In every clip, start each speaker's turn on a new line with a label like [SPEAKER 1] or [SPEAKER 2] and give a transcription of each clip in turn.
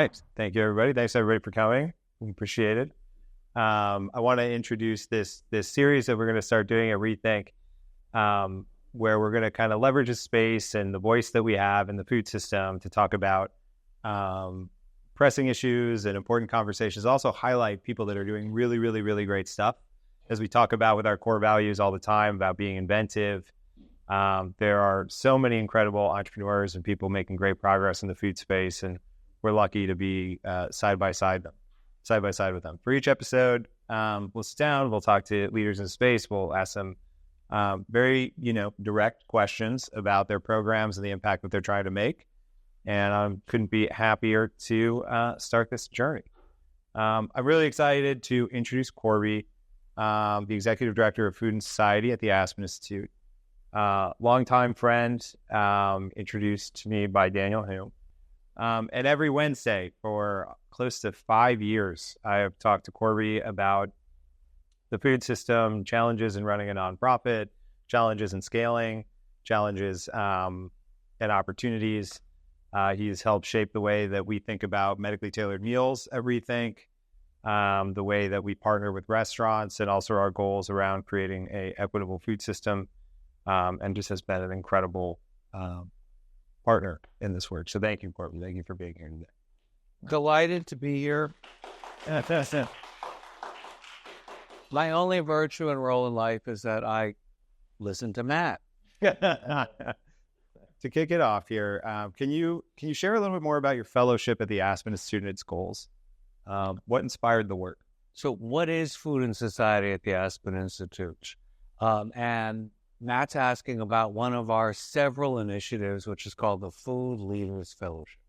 [SPEAKER 1] Thanks. Thank you, everybody. Thanks, everybody, for coming. We appreciate it. I want to introduce this series that we're going to start doing at Rethink, where we're going to kind of leverage the space and the voice that we have in the food system to talk about pressing issues and important conversations. Also highlight people that are doing really, really, really great stuff. As we talk about with our core values all the time about being inventive, there are so many incredible entrepreneurs and people making great progress in the food space, and we're lucky to be side by side with them. For each episode, we'll sit down, we'll talk to leaders in the space, we'll ask them very, direct questions about their programs and the impact that they're trying to make. And I couldn't be happier to start this journey. I'm really excited to introduce Corby, the Executive Director of Food and Society at the Aspen Institute. Longtime friend, introduced to me by Daniel Hume. And every Wednesday for close to 5 years, I have talked to Corby about the food system, challenges in running a nonprofit, challenges in scaling, challenges and opportunities. He's helped shape the way that we think about medically tailored meals at Rethink, the way that we partner with restaurants, and also our goals around creating an equitable food system, and just has been an incredible partner in this work. So thank you, Corby. Thank you for being here today.
[SPEAKER 2] Delighted to be here. My only virtue and role in life is that I listen to Matt.
[SPEAKER 1] To kick it off here, can you share a little bit more about your fellowship at the Aspen Institute and its goals? What inspired the work?
[SPEAKER 2] So what is food and society at the Aspen Institute? And Matt's asking about one of our several initiatives, which is called the Food Leaders Fellowship.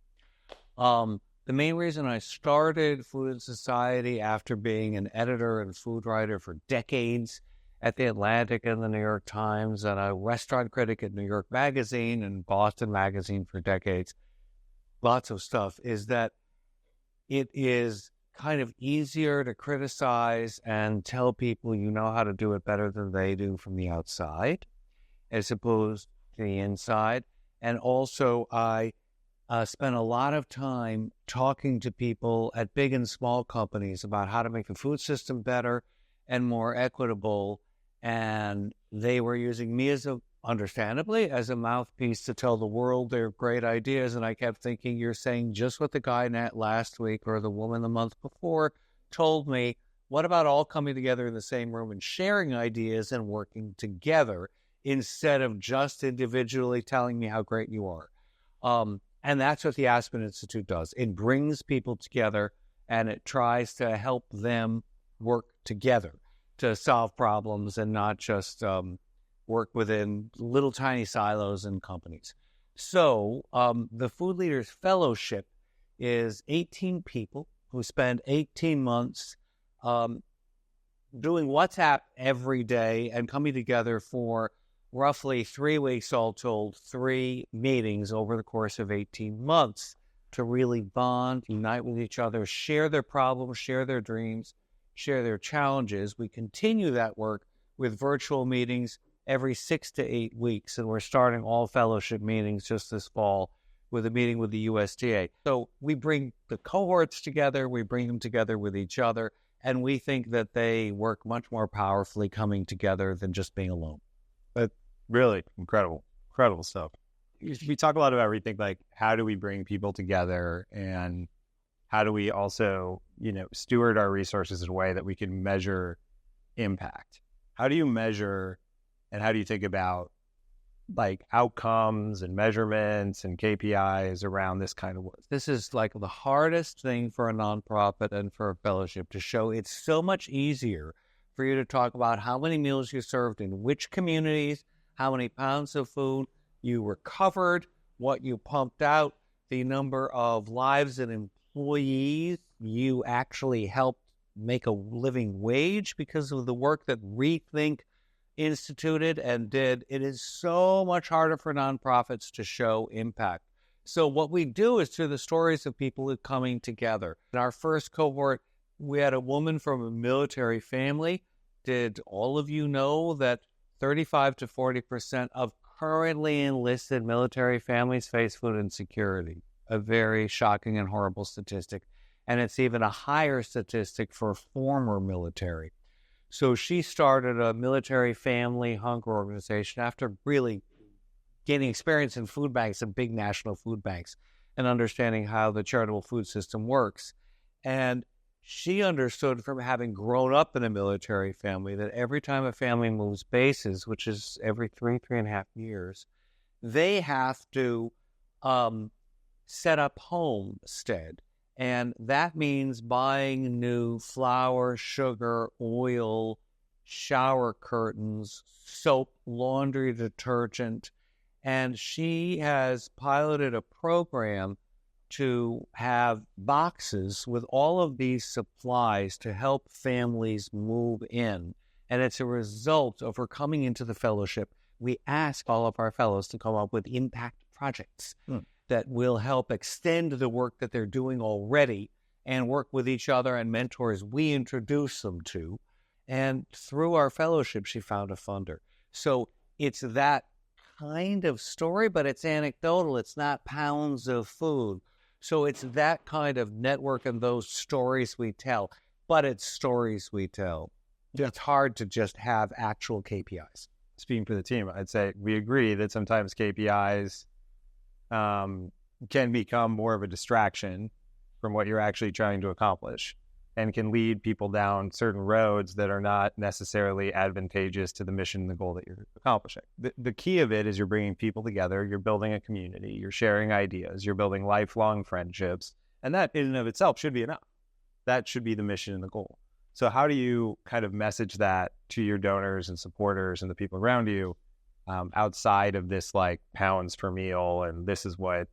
[SPEAKER 2] The main reason I started Food and Society after being an editor and food writer for decades at The Atlantic and the New York Times, and a restaurant critic at New York Magazine and Boston Magazine for decades, lots of stuff, is that it is kind of easier to criticize and tell people you know how to do it better than they do from the outside, as opposed to the inside. And also, I spent a lot of time talking to people at big and small companies about how to make the food system better and more equitable. And they were using me understandably, as a mouthpiece to tell the world their great ideas. And I kept thinking, you're saying just what the guy last week or the woman the month before told me. What about all coming together in the same room and sharing ideas and working together instead of just individually telling me how great you are? And that's what the Aspen Institute does. It brings people together and it tries to help them work together to solve problems and not just work within little tiny silos and companies. So the Food Leaders Fellowship is 18 people who spend 18 months doing WhatsApp every day and coming together for roughly 3 weeks, all told, 3 meetings over the course of 18 months to really bond, unite with each other, share their problems, share their dreams, share their challenges. We continue that work with virtual meetings every 6 to 8 weeks, and we're starting all fellowship meetings just this fall with a meeting with the USDA. So we bring the cohorts together, we bring them together with each other, and we think that they work much more powerfully coming together than just being alone.
[SPEAKER 1] But really incredible stuff. We talk a lot about Rethink, like how do we bring people together and how do we also, steward our resources in a way that we can measure impact? How do you measure and how do you think about like outcomes and measurements and KPIs around this kind of work?
[SPEAKER 2] This is like the hardest thing for a nonprofit and for a fellowship to show. It's so much easier for you to talk about how many meals you served in which communities, how many pounds of food you recovered, what you pumped out, the number of lives and employees you actually helped make a living wage because of the work that Rethink instituted and did. It is so much harder for nonprofits to show impact. So what we do is through the stories of people coming together. In our first cohort, we had a woman from a military family. Did all of you know that 35 to 40% of currently enlisted military families face food insecurity? a very shocking and horrible statistic. And it's even a higher statistic for former military. So she started a military family hunger organization after really gaining experience in food banks and big national food banks and understanding how the charitable food system works. And she understood from having grown up in a military family that every time a family moves bases, which is every 3.5 years, they have to set up homestead. And that means buying new flour, sugar, oil, shower curtains, soap, laundry detergent. And she has piloted a program to have boxes with all of these supplies to help families move in. And it's a result of her coming into the fellowship. We ask all of our fellows to come up with impact projects that will help extend the work that they're doing already and work with each other and mentors we introduce them to. And through our fellowship, she found a funder. So it's that kind of story, but it's anecdotal. It's not pounds of food. So it's that kind of network and those stories we tell, but it's stories we tell. It's hard to just have actual KPIs.
[SPEAKER 1] Speaking for the team, I'd say we agree that sometimes KPIs can become more of a distraction from what you're actually trying to accomplish and can lead people down certain roads that are not necessarily advantageous to the mission and the goal that you're accomplishing. The key of it is you're bringing people together, you're building a community, you're sharing ideas, you're building lifelong friendships, and that in and of itself should be enough. That should be the mission and the goal. So how do you kind of message that to your donors and supporters and the people around you outside of this like pounds per meal and this is what,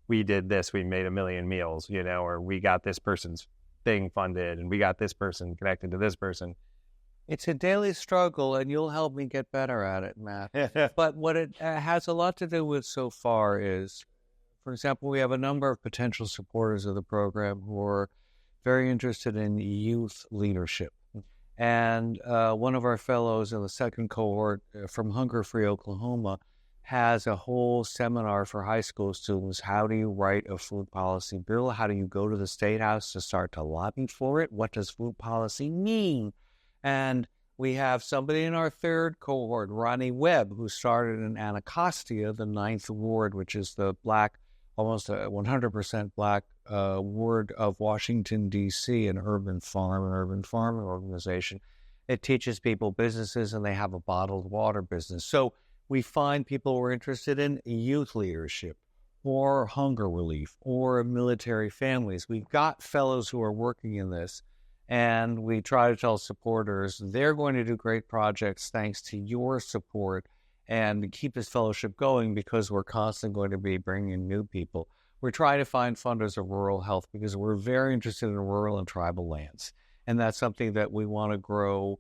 [SPEAKER 1] we did this, we made 1 million meals, or we got this person's thing funded and we got this person connected to this person?
[SPEAKER 2] It's a daily struggle and you'll help me get better at it, Matt. But what it has a lot to do with so far is, for example, we have a number of potential supporters of the program who are very interested in youth leadership. And one of our fellows in the second cohort from Hunger Free Oklahoma has a whole seminar for high school students. How do you write a food policy bill? How do you go to the State House to start to lobby for it? What does food policy mean? And we have somebody in our third cohort, Ronnie Webb, who started in Anacostia, the 9th ward, which is the black, almost a 100% black ward of Washington, D.C., an urban farming organization. It teaches people businesses, and they have a bottled water business. So we find people who are interested in youth leadership or hunger relief or military families. We've got fellows who are working in this, and we try to tell supporters they're going to do great projects thanks to your support and to keep this fellowship going because we're constantly going to be bringing in new people. We're trying to find funders of rural health because we're very interested in rural and tribal lands. And that's something that we want to grow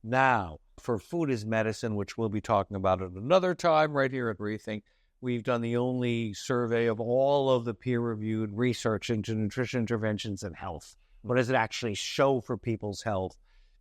[SPEAKER 2] now. For Food is Medicine, which we'll be talking about at another time right here at Rethink, we've done the only survey of all of the peer-reviewed research into nutrition interventions in health. What does it actually show for people's health?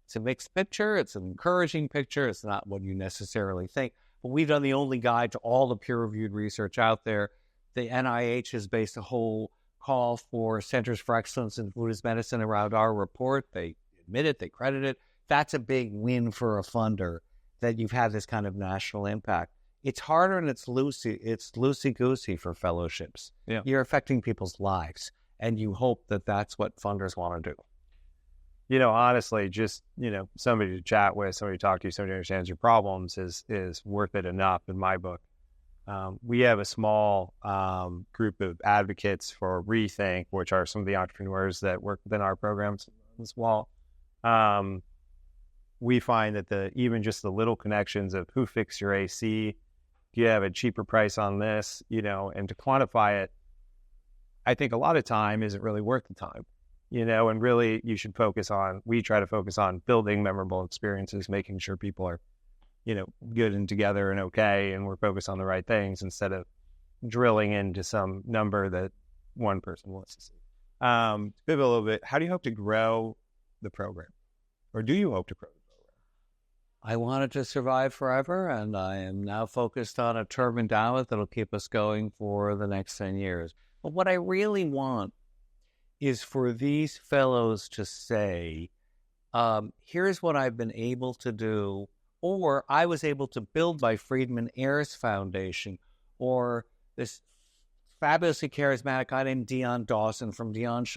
[SPEAKER 2] It's a mixed picture. It's an encouraging picture. It's not what you necessarily think. But we've done the only guide to all the peer-reviewed research out there. The NIH has based a whole call for Centers for Excellence in Food is Medicine around our report. They admit it. They credit it. That's a big win for a funder that you've had this kind of national impact. It's harder and it's loosey-goosey for fellowships.
[SPEAKER 1] Yeah.
[SPEAKER 2] You're affecting people's lives, and you hope that that's what funders want to do.
[SPEAKER 1] Honestly, just, somebody to chat with, somebody to talk to, somebody who understands your problems is worth it enough in my book. We have a small group of advocates for Rethink, which are some of the entrepreneurs that work within our programs as well. We find that even just the little connections of who fixed your AC, do you have a cheaper price on this, and to quantify it, I think a lot of time isn't really worth the time, and really we try to focus on building memorable experiences, making sure people are, good and together and okay, and we're focused on the right things instead of drilling into some number that one person wants to see. To pivot a little bit, how do you hope to grow the program? Or do you hope to grow the program?
[SPEAKER 2] I wanted to survive forever, and I am now focused on a term endowment that'll keep us going for the next 10 years. But what I really want is for these fellows to say, here's what I've been able to do, or I was able to build by Friedman Ayers Foundation, or this fabulously charismatic guy named Dion Dawson from Dion's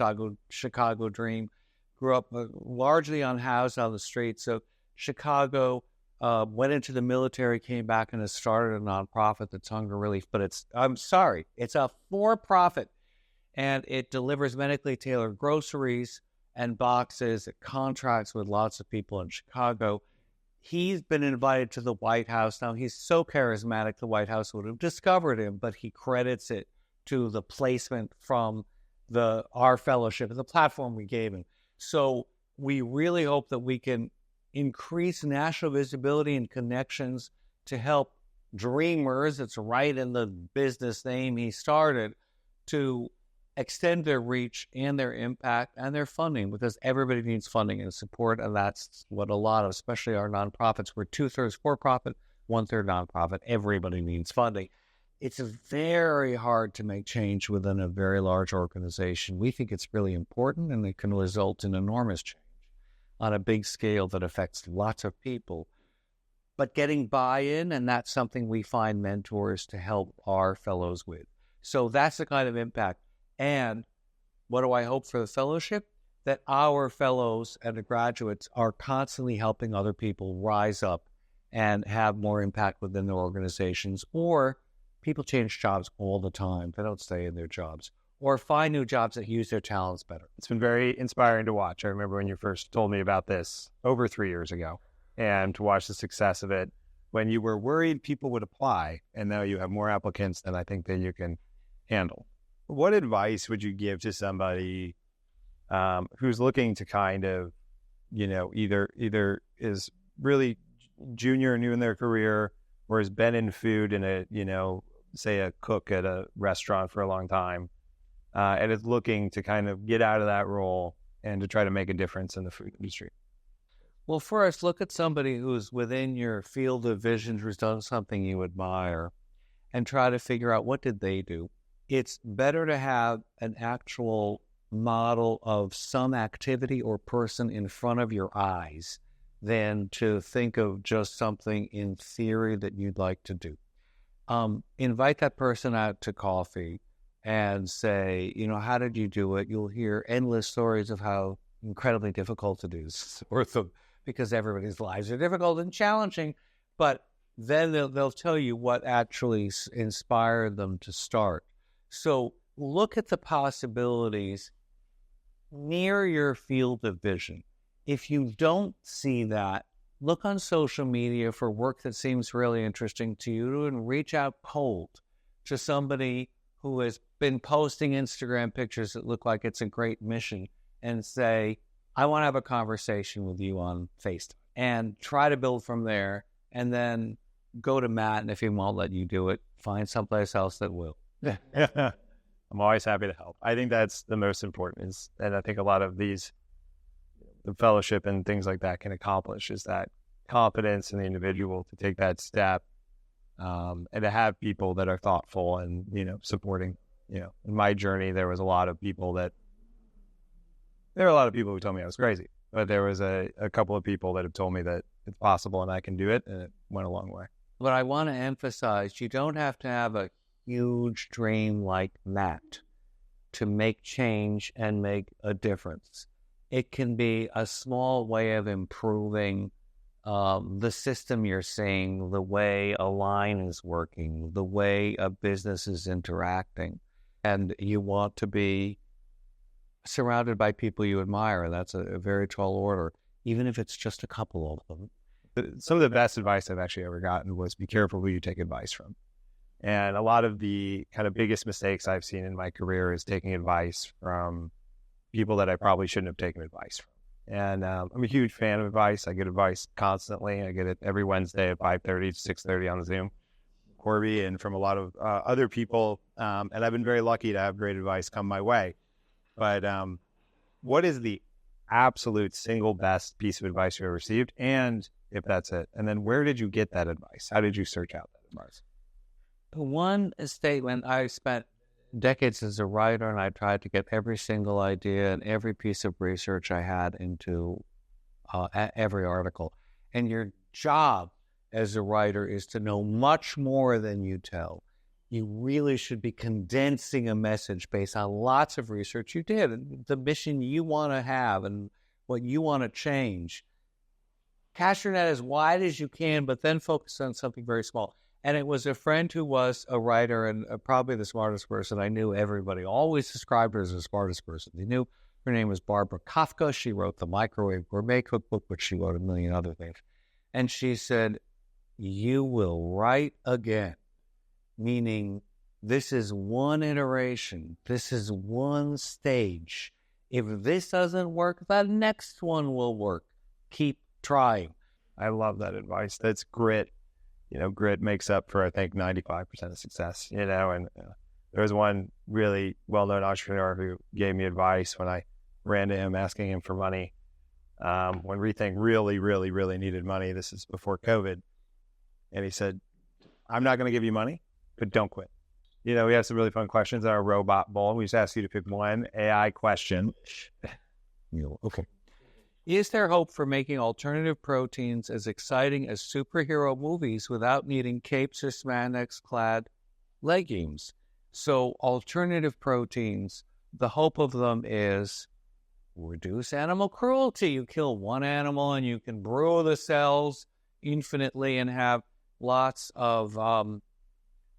[SPEAKER 2] Chicago Dream, grew up largely unhoused on the streets of Chicago, went into the military, came back, and has started a nonprofit that's hunger relief. But it's a for-profit, and it delivers medically tailored groceries and boxes. It contracts with lots of people in Chicago. He's been invited to the White House. Now, he's so charismatic, the White House would have discovered him, but he credits it to the placement from our fellowship and the platform we gave him. So we really hope that we can increase national visibility and connections to help dreamers, it's right in the business name he started, to extend their reach and their impact and their funding, because everybody needs funding and support, and that's what a lot of, especially our nonprofits, we're 2/3 for-profit, 1/3 nonprofit. Everybody needs funding. It's very hard to make change within a very large organization. We think it's really important, and it can result in enormous change on a big scale that affects lots of people. But getting buy-in, and that's something we find mentors to help our fellows with. So that's the kind of impact. And what do I hope for the fellowship? That our fellows and the graduates are constantly helping other people rise up and have more impact within their organizations. Or people change jobs all the time. They don't stay in their jobs. Or find new jobs that use their talents better.
[SPEAKER 1] It's been very inspiring to watch. I remember when you first told me about this over 3 years ago, and to watch the success of it when you were worried people would apply, and now you have more applicants than I think that you can handle. What advice would you give to somebody who's looking to kind of, either is really junior or new in their career, or has been in food in a, say a cook at a restaurant for a long time, and is looking to kind of get out of that role and to try to make a difference in the food industry?
[SPEAKER 2] Well, first, look at somebody who's within your field of vision, who's done something you admire, and try to figure out, what did they do? It's better to have an actual model of some activity or person in front of your eyes than to think of just something in theory that you'd like to do. Invite that person out to coffee and say, how did you do it? You'll hear endless stories of how incredibly difficult it is, because everybody's lives are difficult and challenging. But then they'll tell you what actually inspired them to start. So look at the possibilities near your field of vision. If you don't see that, look on social media for work that seems really interesting to you, and reach out cold to somebody who has been posting Instagram pictures that look like it's a great mission, and say, I want to have a conversation with you on FaceTime, and try to build from there. And then go to Matt, and if he won't let you do it, find someplace else that will.
[SPEAKER 1] I'm always happy to help. I think that's the most important, and I think a lot of the fellowship and things like that can accomplish, is that confidence in the individual to take that step, and to have people that are thoughtful and, supporting. In my journey, there was a lot of people who told me I was crazy, but there was a couple of people that have told me that it's possible and I can do it, and it went a long way.
[SPEAKER 2] But I want to emphasize, you don't have to have a huge dream like Matt to make change and make a difference. It can be a small way of improving the system you're seeing, the way a line is working, the way a business is interacting. And you want to be surrounded by people you admire. That's a very tall order, even if it's just a couple of them.
[SPEAKER 1] Some of the best advice I've actually ever gotten was, be careful who you take advice from. And a lot of the kind of biggest mistakes I've seen in my career is taking advice from people that I probably shouldn't have taken advice from. And I'm a huge fan of advice. I get advice constantly. I get it every Wednesday at 5:30 to 6:30 on Zoom, Corby, and from a lot of other people. And I've been very lucky to have great advice come my way. But what is the absolute single best piece of advice you ever received? And if that's it, and then where did you get that advice? How did you search out that advice?
[SPEAKER 2] One statement, I spent decades as a writer, and I tried to get every single idea and every piece of research I had into every article. And your job as a writer is to know much more than you tell. You really should be condensing a message based on lots of research you did, and the mission you want to have and what you want to change. Cast your net as wide as you can, but then focus on something very small. And it was a friend who was a writer and probably the smartest person. I knew everybody always described her as the smartest person. They knew her name was Barbara Kafka. She wrote the Microwave Gourmet Cookbook, but she wrote a million other things. And she said, "You will write again," meaning this is one iteration. This is one stage. If this doesn't work, the next one will work. Keep trying.
[SPEAKER 1] I love that advice. That's grit. Grit makes up for, I think, 95% of success, and there was one really well-known entrepreneur who gave me advice when I ran to him asking him for money. When Rethink really, really, really needed money, this is before COVID. And he said, "I'm not going to give you money, but don't quit." We have some really fun questions on our robot bowl. We just ask you to pick one AI question.
[SPEAKER 2] Okay. Is there hope for making alternative proteins as exciting as superhero movies without needing capes or spandex-clad leggings? So alternative proteins, the hope of them is reduce animal cruelty. You kill one animal and you can brew the cells infinitely and have lots of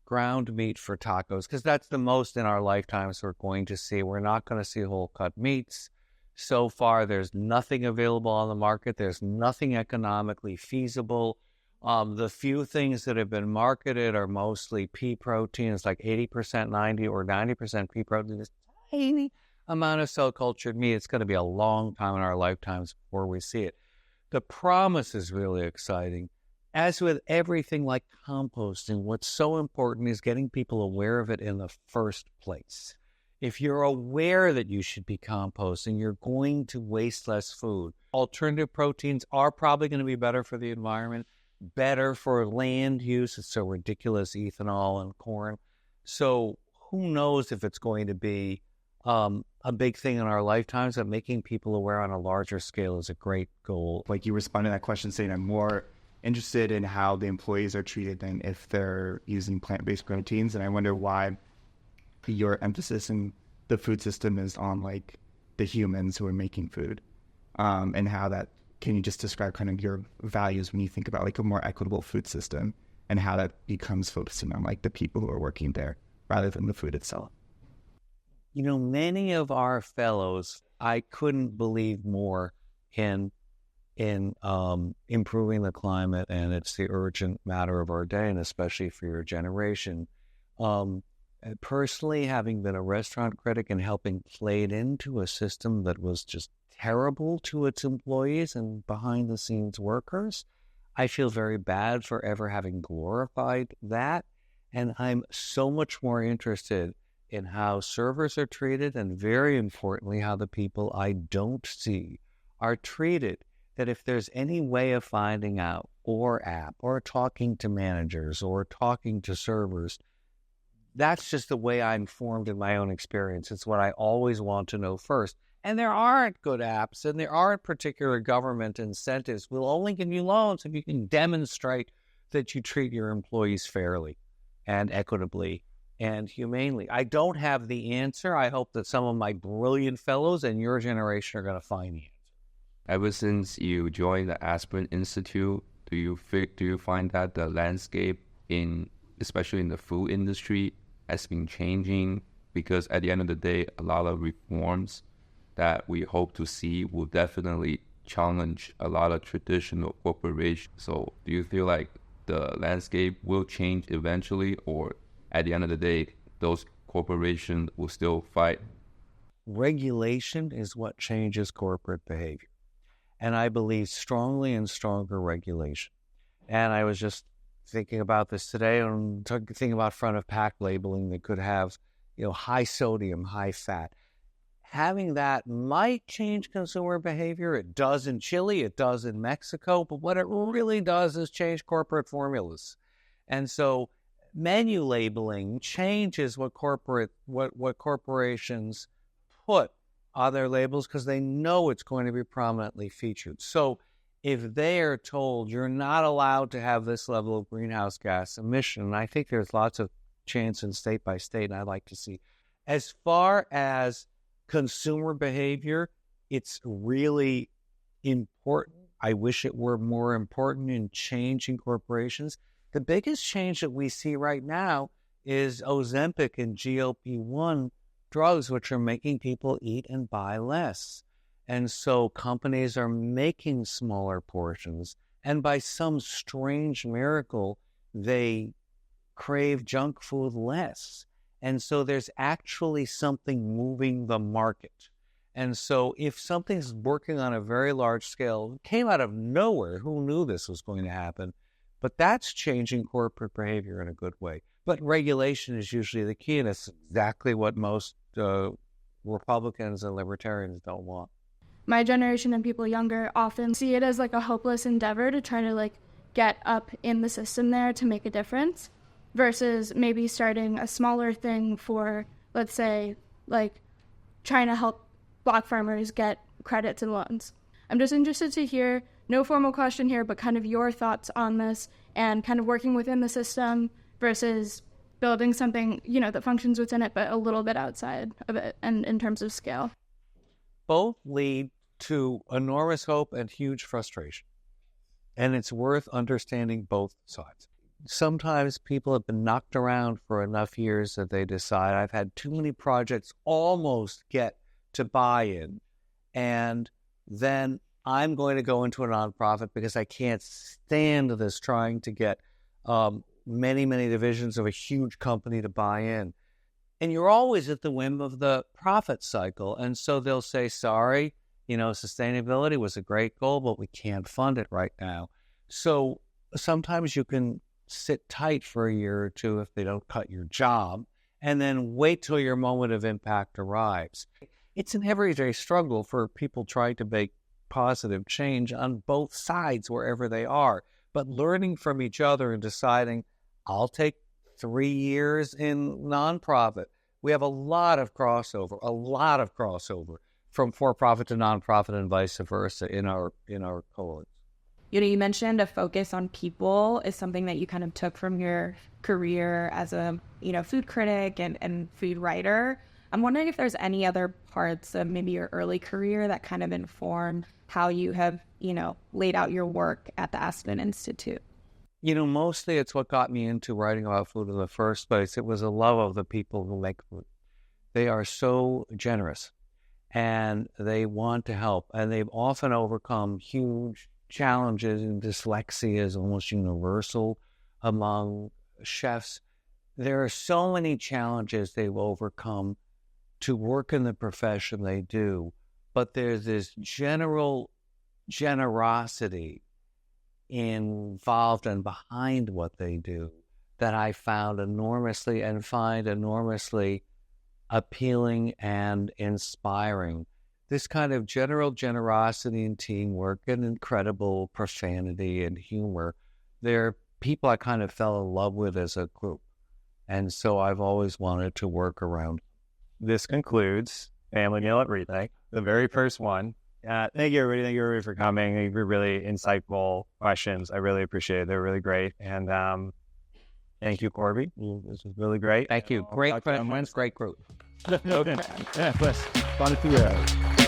[SPEAKER 2] ground meat for tacos, because that's the most in our lifetimes we're going to see. We're not going to see whole-cut meats. So far, there's nothing available on the market. There's nothing economically feasible. The few things that have been marketed are mostly pea protein. It's like 80%, 90 or 90% pea protein. This tiny amount of cell-cultured meat. It's going to be a long time in our lifetimes before we see it. The promise is really exciting. As with everything like composting, what's so important is getting people aware of it in the first place. If you're aware that you should be composting, you're going to waste less food. Alternative proteins are probably going to be better for the environment, better for land use. It's so ridiculous, ethanol and corn. So who knows if it's going to be a big thing in our lifetimes, but making people aware on a larger scale is a great goal.
[SPEAKER 3] Like you responded to that question saying, I'm more interested in how the employees are treated than if they're using plant-based proteins. And I wonder why your emphasis in the food system is on like the humans who are making food, and how that, can you just describe kind of your values when you think about like a more equitable food system and how that becomes focusing on like the people who are working there rather than the food itself?
[SPEAKER 2] Many of our fellows, I couldn't believe more in improving the climate, and it's the urgent matter of our day, and especially for your generation. Personally, having been a restaurant critic and helping play it into a system that was just terrible to its employees and behind-the-scenes workers, I feel very bad for ever having glorified that. And I'm so much more interested in how servers are treated, and very importantly, how the people I don't see are treated. That if there's any way of finding out, or app, or talking to managers, or talking to servers, that's just the way I'm formed in my own experience. It's what I always want to know first. And there aren't good apps, and there aren't particular government incentives. We'll only give you loans if you can demonstrate that you treat your employees fairly and equitably and humanely. I don't have the answer. I hope that some of my brilliant fellows and your generation are going to find the answer.
[SPEAKER 4] Ever since you joined the Aspen Institute, do you find that the landscape especially in the food industry, has been changing? Because at the end of the day, a lot of reforms that we hope to see will definitely challenge a lot of traditional corporations. So do you feel like the landscape will change eventually, or at the end of the day, those corporations will still fight?
[SPEAKER 2] Regulation is what changes corporate behavior. And I believe strongly in stronger regulation. And I was just thinking about this today, and thinking about front of pack labeling that could have, high sodium, high fat. Having that might change consumer behavior. It does in Chile, it does in Mexico, but what it really does is change corporate formulas. And so menu labeling changes what corporations put on their labels because they know it's going to be prominently featured. So if they are told you're not allowed to have this level of greenhouse gas emission, and I think there's lots of chance in state by state, and I'd like to see. As far as consumer behavior, it's really important. I wish it were more important in changing corporations. The biggest change that we see right now is Ozempic and GLP-1 drugs, which are making people eat and buy less. And so companies are making smaller portions. And by some strange miracle, they crave junk food less. And so there's actually something moving the market. And so if something's working on a very large scale, it came out of nowhere, who knew this was going to happen? But that's changing corporate behavior in a good way. But regulation is usually the key, and it's exactly what most Republicans and libertarians don't want.
[SPEAKER 5] My generation and people younger often see it as like a hopeless endeavor to try to like get up in the system there to make a difference, versus maybe starting a smaller thing for, let's say, like trying to help Black farmers get credits and loans. I'm just interested to hear, no formal question here, but kind of your thoughts on this and kind of working within the system versus building something, you know, that functions within it, but a little bit outside of it and in terms of scale.
[SPEAKER 2] Both lead to enormous hope and huge frustration. And it's worth understanding both sides. Sometimes people have been knocked around for enough years that they decide, I've had too many projects almost get to buy-in, and then I'm going to go into a nonprofit because I can't stand this trying to get many divisions of a huge company to buy in. And you're always at the whim of the profit cycle. And so they'll say, sorry, you know, sustainability was a great goal, but we can't fund it right now. So sometimes you can sit tight for a year or two if they don't cut your job, and then wait till your moment of impact arrives. It's an everyday struggle for people trying to make positive change on both sides wherever they are, but learning from each other and deciding, I'll take 3 years in nonprofit. We have a lot of crossover from for-profit to nonprofit and vice versa in our cohorts.
[SPEAKER 6] You know, you mentioned a focus on people is something that you kind of took from your career as a, you know, food critic and food writer. I'm wondering if there's any other parts of maybe your early career that kind of informed how you have, you know, laid out your work at the Aspen Institute.
[SPEAKER 2] You know, mostly it's what got me into writing about food in the first place. It was a love of the people who make food. They are so generous and they want to help, and they've often overcome huge challenges, and dyslexia is almost universal among chefs. There are so many challenges they've overcome to work in the profession they do, but there's this general generosity involved and behind what they do that I found enormously and find enormously appealing and inspiring. This kind of general generosity and teamwork and incredible profanity and humor, they're people I kind of fell in love with as a group. And so I've always wanted to work around.
[SPEAKER 1] This concludes Family Meal at Rethink, the very first one. Thank you, everybody. Thank you, everybody, for coming. Thank you for really insightful questions. I really appreciate it. They're really great. And thank you, Corby. This was really great.
[SPEAKER 2] Thank you. Great questions. Great group.
[SPEAKER 3] Okay. Yeah, fun to figure out.